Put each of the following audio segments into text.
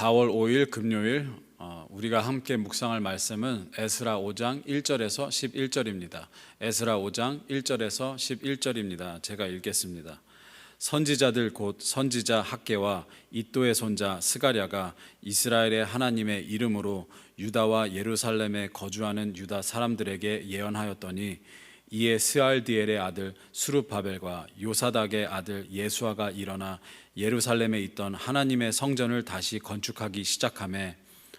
4월 5일 금요일 우리가 함께 묵상할 말씀은 에스라 5장 1절에서 11절입니다. 에스라 5장 1절에서 11절입니다. 제가 읽겠습니다. 선지자들 곧 선지자 학개와 이또의 손자 스가랴가 이스라엘의 하나님의 이름으로 유다와 예루살렘에 거주하는 유다 사람들에게 예언하였더니 이에 스알디엘의 아들 수룹바벨과 요사닥의 아들 예수아가 일어나 예루살렘에 있던 하나님의 성전을 다시 건축하기 시작하매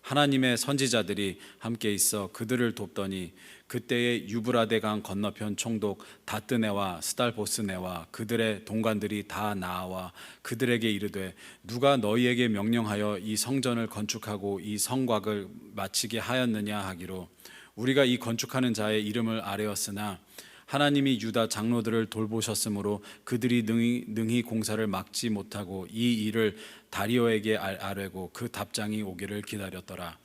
하나님의 선지자들이 함께 있어 그들을 돕더니 그때에 유브라데 강 건너편 총독 다뜨네와 스달보스네와 그들의 동관들이 다 나와 그들에게 이르되 누가 너희에게 명령하여 이 성전을 건축하고 이 성곽을 마치게 하였느냐 하기로 우리가 이 건축하는 자의 이름을 아뢰었으나 하나님이 유다 장로들을 돌보셨으므로 그들이 능히 공사를 막지 못하고 이 일을 다리오에게 아뢰고 그 답장이 오기를 기다렸더라.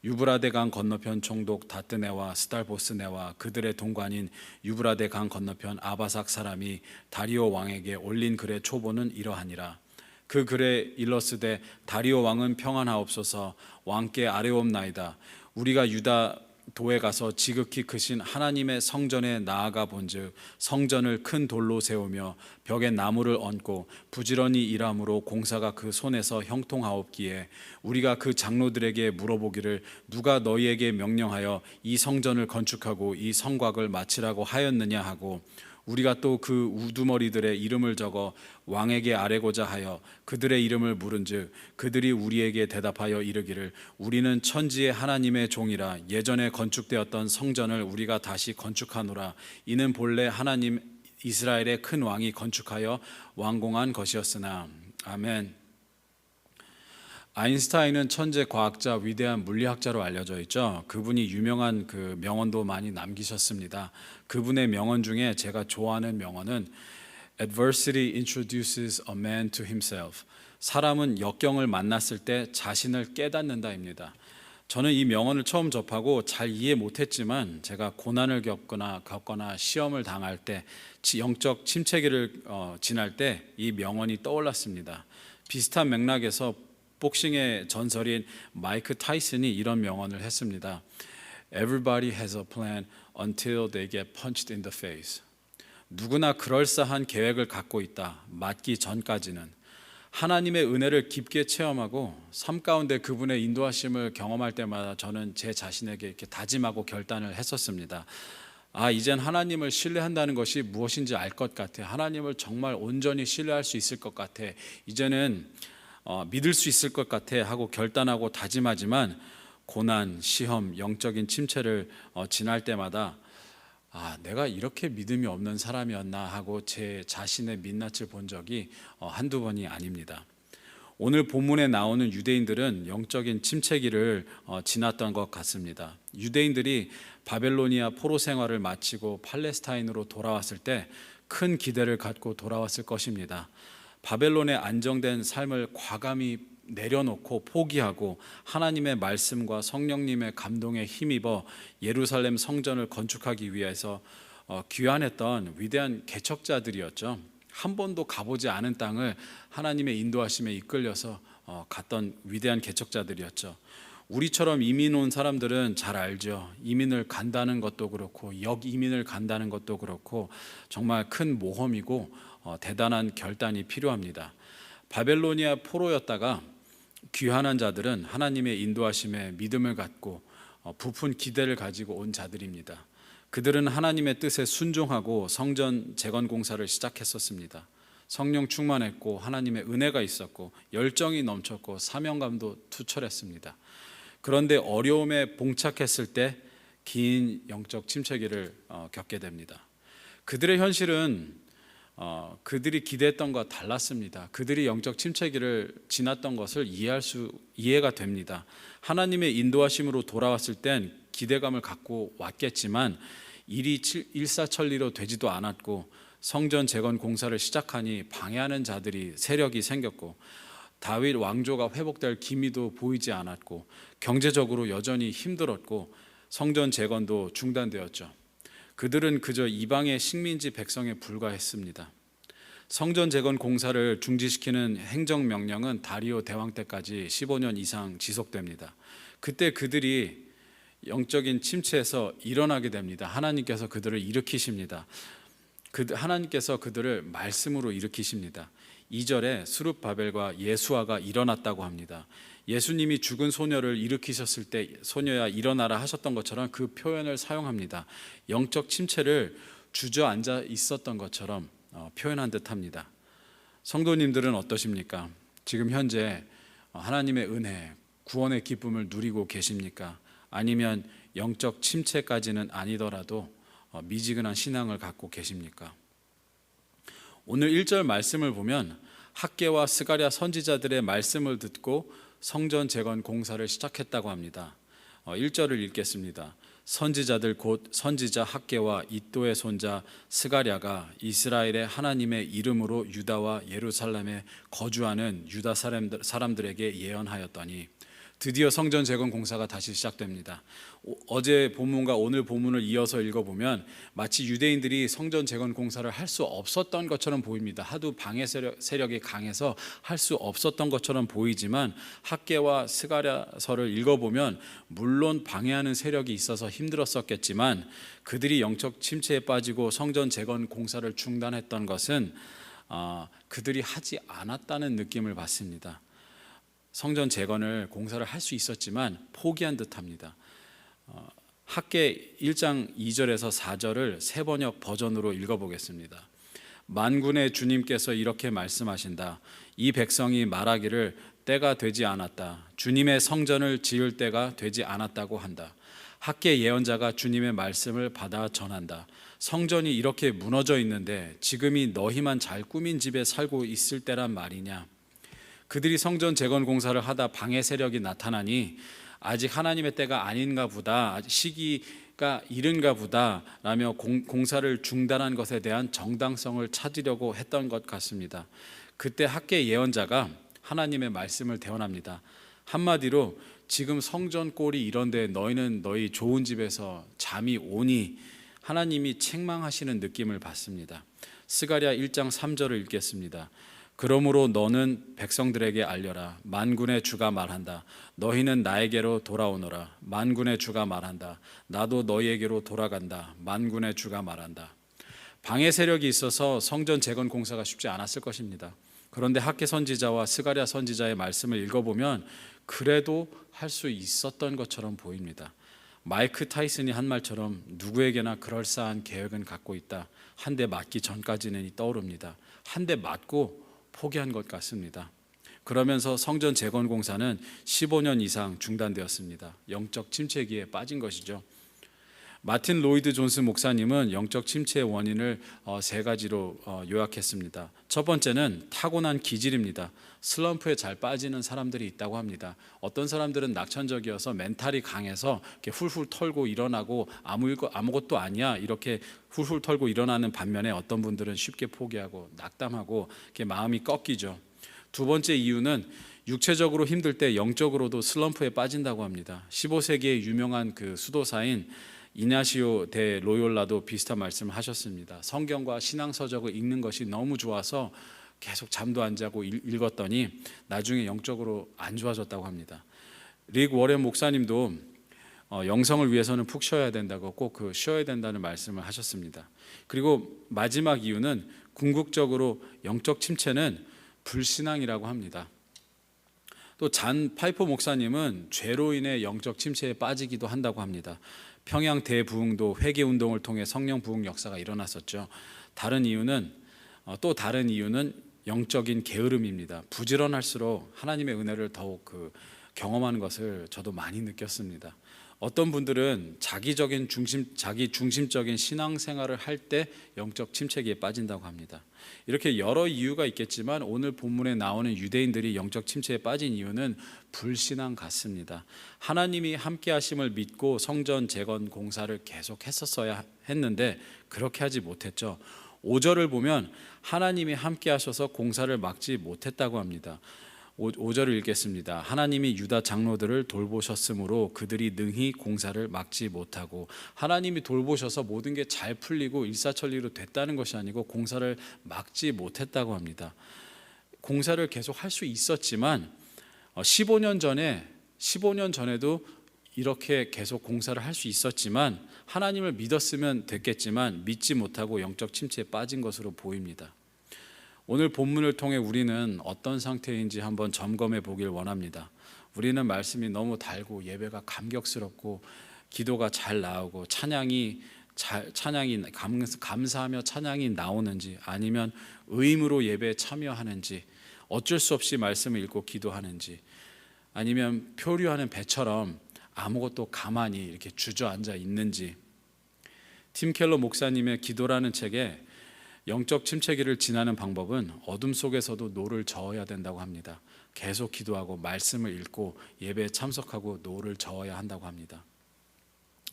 유브라데 강 건너편 총독 다뜨네와 스달보스네와 그들의 동관인 유브라데 강 건너편 아바삭 사람이 다리오 왕에게 올린 글의 초보는 이러하니라. 그 글에 일러스되 다리오 왕은 평안하옵소서. 왕께 아뢰옵나이다. 우리가 유다 도에 가서 지극히 크신 하나님의 성전에 나아가 본즉 성전을 큰 돌로 세우며 벽에 나무를 얹고 부지런히 일함으로 공사가 그 손에서 형통하옵기에 우리가 그 장로들에게 물어보기를 누가 너희에게 명령하여 이 성전을 건축하고 이 성곽을 마치라고 하였느냐 하고 우리가 또 그 우두머리들의 이름을 적어 왕에게 아뢰고자 하여 그들의 이름을 물은즉 그들이 우리에게 대답하여 이르기를 우리는 천지의 하나님의 종이라 예전에 건축되었던 성전을 우리가 다시 건축하노라. 이는 본래 하나님 이스라엘의 큰 왕이 건축하여 완공한 것이었으나. 아멘. 아인슈타인은 천재 과학자, 위대한 물리학자로 알려져 있죠. 그분이 유명한 그 명언도 많이 남기셨습니다. 그분의 명언 중에 제가 좋아하는 명언은 Adversity introduces a man to himself. 사람은 역경을 만났을 때 자신을 깨닫는다입니다. 저는 이 명언을 처음 접하고 잘 이해 못했지만 제가 고난을 겪거나 시험을 당할 때 영적 침체기를 지날 때 이 명언이 떠올랐습니다. 비슷한 맥락에서 복싱의 전설인 마이크 타이슨이 이런 명언을 했습니다. Everybody has a plan until they get punched in the face. 누구나 그럴싸한 계획을 갖고 있다. 맞기 전까지는. 하나님의 은혜를 깊게 체험하고 삶 가운데 그분의 인도하심을 경험할 때마다 저는 제 자신에게 이렇게 다짐하고 결단을 했었습니다. 이젠 하나님을 신뢰한다는 것이 무엇인지 알 것 같아. 하나님을 정말 온전히 신뢰할 수 있을 것 같아. 이제는 믿을 수 있을 것 같아 하고 결단하고 다짐하지만 고난, 시험, 영적인 침체를 지날 때마다 내가 이렇게 믿음이 없는 사람이었나 하고 제 자신의 민낯을 본 적이 한두 번이 아닙니다. 오늘 본문에 나오는 유대인들은 영적인 침체기를 지났던 것 같습니다. 유대인들이 바벨로니아 포로 생활을 마치고 팔레스타인으로 돌아왔을 때 큰 기대를 갖고 돌아왔을 것입니다. 바벨론의 안정된 삶을 과감히 내려놓고 포기하고 하나님의 말씀과 성령님의 감동에 힘입어 예루살렘 성전을 건축하기 위해서 귀환했던 위대한 개척자들이었죠. 한 번도 가보지 않은 땅을 하나님의 인도하심에 이끌려서 갔던 위대한 개척자들이었죠. 우리처럼 이민 온 사람들은 잘 알죠. 이민을 간다는 것도 그렇고 역이민을 간다는 것도 그렇고 정말 큰 모험이고 대단한 결단이 필요합니다. 바벨로니아 포로였다가 귀환한 자들은 하나님의 인도하심에 믿음을 갖고 부푼 기대를 가지고 온 자들입니다. 그들은 하나님의 뜻에 순종하고 성전 재건 공사를 시작했었습니다. 성령 충만했고 하나님의 은혜가 있었고 열정이 넘쳤고 사명감도 투철했습니다. 그런데 어려움에 봉착했을 때 긴 영적 침체기를 겪게 됩니다. 그들의 현실은 그들이 기대했던 것과 달랐습니다. 그들이 영적 침체기를 지났던 것을 이해가 됩니다. 하나님의 인도하심으로 돌아왔을 땐 기대감을 갖고 왔겠지만 일이 일사천리로 되지도 않았고 성전 재건 공사를 시작하니 방해하는 자들이 세력이 생겼고 다윗 왕조가 회복될 기미도 보이지 않았고 경제적으로 여전히 힘들었고 성전 재건도 중단되었죠. 그들은 그저 이방의 식민지 백성에 불과했습니다. 성전 재건 공사를 중지시키는 행정명령은 다리오 대왕 때까지 15년 이상 지속됩니다. 그때 그들이 영적인 침체에서 일어나게 됩니다. 하나님께서 그들을 일으키십니다. 하나님께서 그들을 말씀으로 일으키십니다. 2절에 스룹바벨과 예수아가 일어났다고 합니다. 예수님이 죽은 소녀를 일으키셨을 때 소녀야 일어나라 하셨던 것처럼 그 표현을 사용합니다. 영적 침체를 주저앉아 있었던 것처럼 표현한 듯합니다. 성도님들은 어떠십니까? 지금 현재 하나님의 은혜, 구원의 기쁨을 누리고 계십니까? 아니면 영적 침체까지는 아니더라도 미지근한 신앙을 갖고 계십니까? 오늘 1절 말씀을 보면 학개와 스가랴 선지자들의 말씀을 듣고 성전 재건 공사를 시작했다고 합니다. 1절을 읽겠습니다. 선지자들 곧 선지자 학개와 이도의 손자 스가랴가 이스라엘의 하나님의 이름으로 유다와 예루살렘에 거주하는 유다 사람들에게 예언하였더니 드디어 성전 재건 공사가 다시 시작됩니다. 어제 본문과 오늘 본문을 이어서 읽어보면 마치 유대인들이 성전 재건 공사를 할 수 없었던 것처럼 보입니다. 하도 방해 세력이 강해서 할 수 없었던 것처럼 보이지만 학개와 스가랴서를 읽어보면 물론 방해하는 세력이 있어서 힘들었었겠지만 그들이 영적 침체에 빠지고 성전 재건 공사를 중단했던 것은 그들이 하지 않았다는 느낌을 받습니다. 성전 재건을 공사를 할 수 있었지만 포기한 듯합니다. 학개 1장 2절에서 4절을 새번역 버전으로 읽어보겠습니다. 만군의 주님께서 이렇게 말씀하신다. 이 백성이 말하기를 때가 되지 않았다. 주님의 성전을 지을 때가 되지 않았다고 한다. 학개 예언자가 주님의 말씀을 받아 전한다. 성전이 이렇게 무너져 있는데 지금이 너희만 잘 꾸민 집에 살고 있을 때란 말이냐. 그들이 성전 재건 공사를 하다 방해 세력이 나타나니 아직 하나님의 때가 아닌가 보다, 아직 시기가 이른가 보다 라며 공사를 중단한 것에 대한 정당성을 찾으려고 했던 것 같습니다. 그때 학개 예언자가 하나님의 말씀을 대언합니다. 한마디로 지금 성전 꼴이 이런데 너희는 너희 좋은 집에서 잠이 오니 하나님이 책망하시는 느낌을 받습니다. 스가랴 1장 3절을 읽겠습니다. 그러므로 너는 백성들에게 알려라. 만군의 주가 말한다. 너희는 나에게로 돌아오너라. 만군의 주가 말한다. 나도 너희에게로 돌아간다. 만군의 주가 말한다. 방해 세력이 있어서 성전 재건 공사가 쉽지 않았을 것입니다. 그런데 학개 선지자와 스가랴 선지자의 말씀을 읽어보면 그래도 할 수 있었던 것처럼 보입니다. 마이크 타이슨이 한 말처럼 누구에게나 그럴싸한 계획은 갖고 있다. 한 대 맞기 전까지는 떠오릅니다. 한 대 맞고 포기한 것 같습니다. 그러면서 성전 재건 공사는 15년 이상 중단되었습니다. 영적 침체기에 빠진 것이죠. 마틴 로이드 존스 목사님은 영적 침체의 원인을 세 가지로 요약했습니다. 첫 번째는 타고난 기질입니다. 슬럼프에 잘 빠지는 사람들이 있다고 합니다. 어떤 사람들은 낙천적이어서 멘탈이 강해서 이렇게 훌훌 털고 일어나고 아무것도 아니야 이렇게 훌훌 털고 일어나는 반면에 어떤 분들은 쉽게 포기하고 낙담하고 이렇게 마음이 꺾이죠. 두 번째 이유는 육체적으로 힘들 때 영적으로도 슬럼프에 빠진다고 합니다. 15세기의 유명한 그 수도사인 이나시오 데 로욜라도 비슷한 말씀을 하셨습니다. 성경과 신앙서적을 읽는 것이 너무 좋아서 계속 잠도 안 자고 읽었더니 나중에 영적으로 안 좋아졌다고 합니다. 릭 워렌 목사님도 영성을 위해서는 푹 쉬어야 된다고 꼭 쉬어야 된다는 말씀을 하셨습니다. 그리고 마지막 이유는 궁극적으로 영적 침체는 불신앙이라고 합니다. 또 잔 파이퍼 목사님은 죄로 인해 영적 침체에 빠지기도 한다고 합니다. 평양 대부흥도 회개 운동을 통해 성령 부흥 역사가 일어났었죠. 또 다른 이유는 영적인 게으름입니다. 부지런할수록 하나님의 은혜를 더욱 경험하는 것을 저도 많이 느꼈습니다. 어떤 분들은 자기 중심적인 신앙생활을 할 때 영적 침체기에 빠진다고 합니다. 이렇게 여러 이유가 있겠지만 오늘 본문에 나오는 유대인들이 영적 침체에 빠진 이유는 불신앙 같습니다. 하나님이 함께 하심을 믿고 성전 재건 공사를 계속 했었어야 했는데 그렇게 하지 못했죠. 5절을 보면 하나님이 함께 하셔서 공사를 막지 못했다고 합니다. 5절을 읽겠습니다. 하나님이 유다 장로들을 돌보셨으므로 그들이 능히 공사를 막지 못하고, 하나님이 돌보셔서 모든 게 잘 풀리고 일사천리로 됐다는 것이 아니고 공사를 막지 못했다고 합니다. 공사를 계속 할 수 있었지만 15년 전에도 이렇게 계속 공사를 할 수 있었지만 하나님을 믿었으면 됐겠지만 믿지 못하고 영적 침체에 빠진 것으로 보입니다. 오늘 본문을 통해 우리는 어떤 상태인지 한번 점검해 보길 원합니다. 우리는 말씀이 너무 달고 예배가 감격스럽고 기도가 잘 나오고 찬양이 감사하며 찬양이 나오는지, 아니면 의무로 예배에 참여하는지, 어쩔 수 없이 말씀을 읽고 기도하는지, 아니면 표류하는 배처럼 아무것도 가만히 이렇게 주저앉아 있는지. 팀 켈러 목사님의 기도라는 책에 영적 침체기를 지나는 방법은 어둠 속에서도 노를 저어야 된다고 합니다. 계속 기도하고 말씀을 읽고 예배에 참석하고 노를 저어야 한다고 합니다.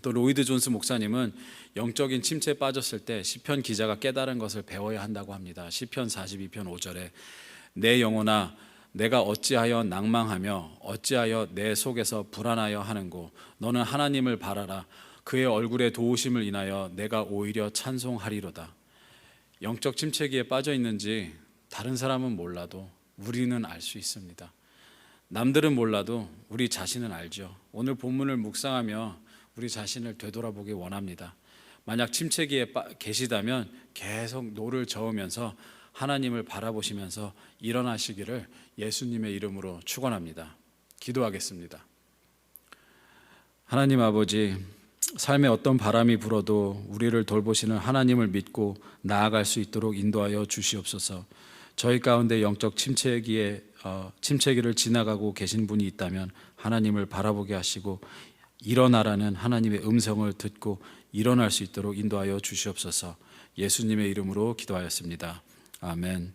또 로이드 존스 목사님은 영적인 침체에 빠졌을 때 시편 기자가 깨달은 것을 배워야 한다고 합니다. 시편 42편 5절에 내 영혼아 내가 어찌하여 낭망하며 어찌하여 내 속에서 불안하여 하는고, 너는 하나님을 바라라. 그의 얼굴의 도우심을 인하여 내가 오히려 찬송하리로다. 영적 침체기에 빠져 있는지 다른 사람은 몰라도 우리는 알 수 있습니다. 남들은 몰라도 우리 자신은 알죠. 오늘 본문을 묵상하며 우리 자신을 되돌아보기 원합니다. 만약 침체기에 계시다면 계속 노를 저으면서 하나님을 바라보시면서 일어나시기를 예수님의 이름으로 축원합니다. 기도하겠습니다. 하나님 아버지, 삶에 어떤 바람이 불어도 우리를 돌보시는 하나님을 믿고 나아갈 수 있도록 인도하여 주시옵소서. 저희 가운데 영적 침체기를 지나가고 계신 분이 있다면 하나님을 바라보게 하시고 일어나라는 하나님의 음성을 듣고 일어날 수 있도록 인도하여 주시옵소서. 예수님의 이름으로 기도하였습니다. 아멘.